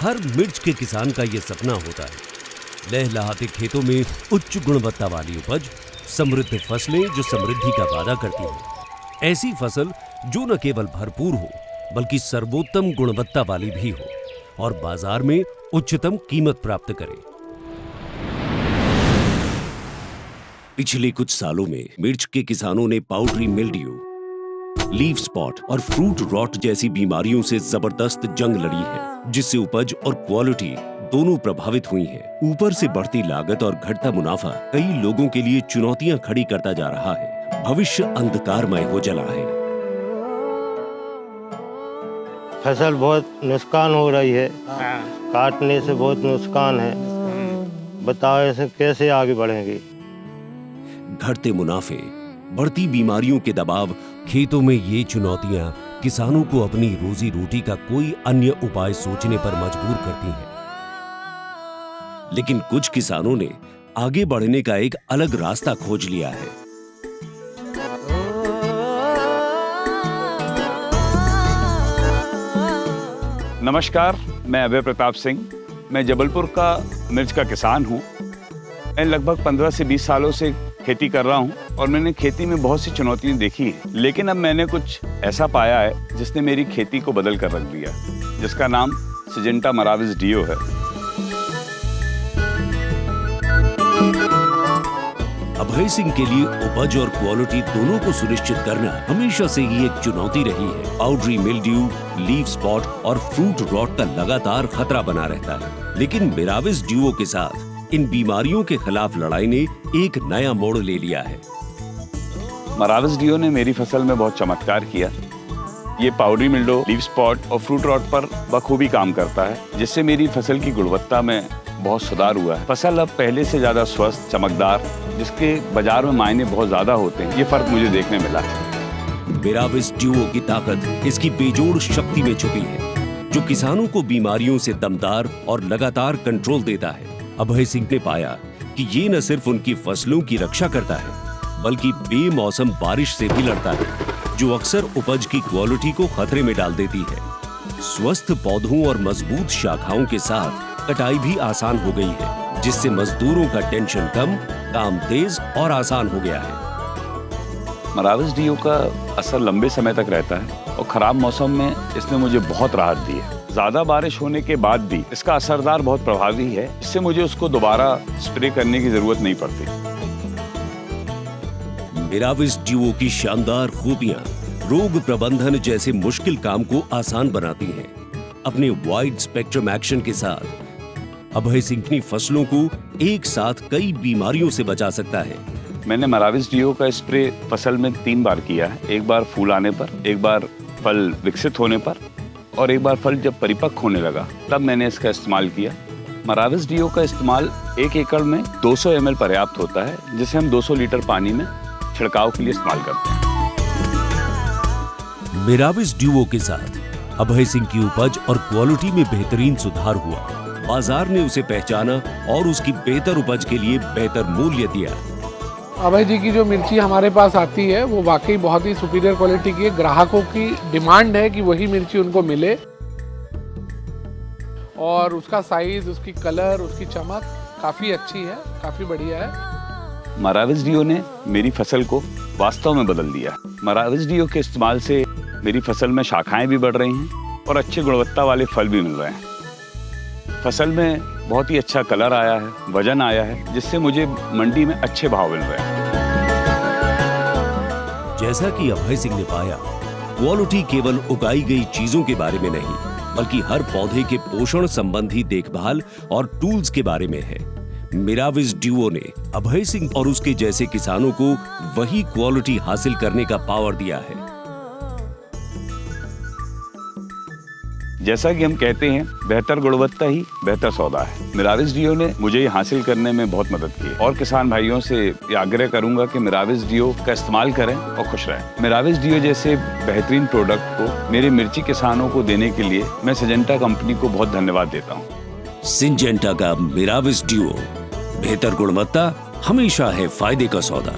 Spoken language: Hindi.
हर मिर्च के किसान का ये सपना होता है, लहलहाते खेतों में उच्च गुणवत्ता वाली उपज, समृद्ध फसलें जो समृद्धि का वादा करती हैं। ऐसी फसल जो न केवल भरपूर हो बल्कि सर्वोत्तम गुणवत्ता वाली भी हो और बाजार में उच्चतम कीमत प्राप्त करे। पिछले कुछ सालों में मिर्च के किसानों ने पाउडरी मिल्ड्यू, लीफ स्पॉट और फ्रूट रॉट जैसी बीमारियों से जबरदस्त जंग लड़ी है, जिससे उपज और क्वालिटी दोनों प्रभावित हुई हैं। ऊपर से बढ़ती लागत और घटता मुनाफा कई लोगों के लिए चुनौतियां खड़ी करता जा रहा है। भविष्य अंधकारमय हो चला है। फसल बहुत नुकसान हो रही है, काटने से बहुत नुकसान है। बताओ ऐसे कैसे आगे बढ़ेंगे। घटते मुनाफे, बढ़ती बीमारियों के दबाव, खेतों में ये चुनौतियां किसानों को अपनी रोजी रोटी का कोई अन्य उपाय सोचने पर मजबूर करती हैं। लेकिन कुछ किसानों ने आगे बढ़ने का एक अलग रास्ता खोज लिया है। नमस्कार, मैं अभय प्रताप सिंह। मैं जबलपुर का मिर्च का किसान हूँ। मैं लगभग 15 से 20 सालों से खेती कर रहा हूँ और मैंने खेती में बहुत सी चुनौतियाँ देखी हैं। लेकिन अब मैंने कुछ ऐसा पाया है जिसने मेरी खेती को बदल कर रख दिया, जिसका नाम सिजेंटा मराविस डियो है। अभय सिंह के लिए उपज और क्वालिटी दोनों को सुनिश्चित करना हमेशा से ही एक चुनौती रही है। पाउडरी मिल्ड्यू, लीफ स्पॉट और फ्रूट रॉट का लगातार खतरा बना रहता है। लेकिन मिराविस डियो के साथ इन बीमारियों के खिलाफ लड़ाई ने एक नया मोड़ ले लिया है। मराविस डियो ने मेरी फसल में बहुत चमत्कार किया। ये पाउडरी मिल्ड्यू, लीफ स्पॉट और फ्रूट रॉट पर बखूबी काम करता है, जिससे मेरी फसल की गुणवत्ता में बहुत सुधार हुआ है। फसल अब पहले से ज्यादा स्वस्थ, चमकदार, जिसके बाजार में मायने बहुत ज्यादा होते हैं, ये फर्क मुझे देखने मिला है। मिराविस डियो की ताकत इसकी बेजोड़ शक्ति में छुपी है, जो किसानों को बीमारियों से दमदार और लगातार कंट्रोल देता है। अभय सिंह ने पाया कि ये न सिर्फ उनकी फसलों की रक्षा करता है, बल्कि बेमौसम बारिश से भी लड़ता है, जो अक्सर उपज की क्वालिटी को खतरे में डाल देती है। स्वस्थ पौधों और मजबूत शाखाओं के साथ कटाई भी आसान हो गई है, जिससे मजदूरों का टेंशन कम, काम तेज और आसान हो गया है। मराविस डियो का असर लंबे समय तक रहता है और खराब मौसम में इसने मुझे बहुत राहत दी है। ज्यादा बारिश होने के बाद भी इसका असरदार बहुत प्रभावी है, इससे मुझे उसको दोबारा स्प्रे करने की जरूरत नहीं पड़ती। मिराविस डियो की शानदार खूबियां रोग प्रबंधन जैसे मुश्किल काम को आसान बनाती हैं। अपने वाइड स्पेक्ट्रम एक्शन के साथ अभय सिंह की फसलों को एक साथ कई बीमारियों से बचा सकता है। मैंने मराविस डियो का स्प्रे फसल में 3 बार किया है। एक बार फूल आने पर, एक बार फल विकसित होने पर और एक बार फल जब परिपक्व होने लगा तब मैंने इसका इस्तेमाल किया। मराविस डियो का इस्तेमाल 1 एकड़ में 200 ml पर्याप्त होता है, जिसे हम 200 लीटर पानी में छिड़काव के लिए इस्तेमाल करते हैं। मिराविस डियो के साथ अभय सिंह की उपज और क्वालिटी में बेहतरीन सुधार हुआ। बाजार ने उसे पहचाना और उसकी बेहतर उपज के लिए बेहतर मूल्य दिया। अभय जी की जो मिर्ची हमारे पास आती है वो वाकई बहुत ही सुपीरियर क्वालिटी की है। ग्राहकों की डिमांड है कि वही मिर्ची उनको मिले और उसका साइज, उसकी कलर, उसकी चमक काफी अच्छी है, काफी बढ़िया है। मराविस डियो ने मेरी फसल को वास्तव में बदल दिया। मराविस डियो के इस्तेमाल से मेरी फसल में शाखाएं भी बढ़ रही हैं और अच्छी गुणवत्ता वाले फल भी मिल रहे हैं। फसल में बहुत ही अच्छा कलर आया है, वजन आया है, जिससे मुझे मंडी में अच्छे भाव मिल रहे हैं। जैसा कि अभय सिंह ने पाया, क्वालिटी केवल उगाई गई चीजों के बारे में नहीं, बल्कि हर पौधे के पोषण संबंधी देखभाल और टूल्स के बारे में है। मिराविस डियो ने अभय सिंह और उसके जैसे किसानों को वही क्वालिटी हासिल करने का पावर दिया है। जैसा कि हम कहते हैं, बेहतर गुणवत्ता ही बेहतर सौदा है। मिराविस डियो ने मुझे ये हासिल करने में बहुत मदद की और किसान भाइयों से ये आग्रह करूंगा कि मिराविस डियो का इस्तेमाल करें और खुश रहें। मिराविस डियो जैसे बेहतरीन प्रोडक्ट को मेरे मिर्ची किसानों को देने के लिए मैं सिजेंटा कंपनी को बहुत धन्यवाद देता हूँ। सिंजेंटा का मिराविस डियो, बेहतर गुणवत्ता हमेशा है फायदे का सौदा।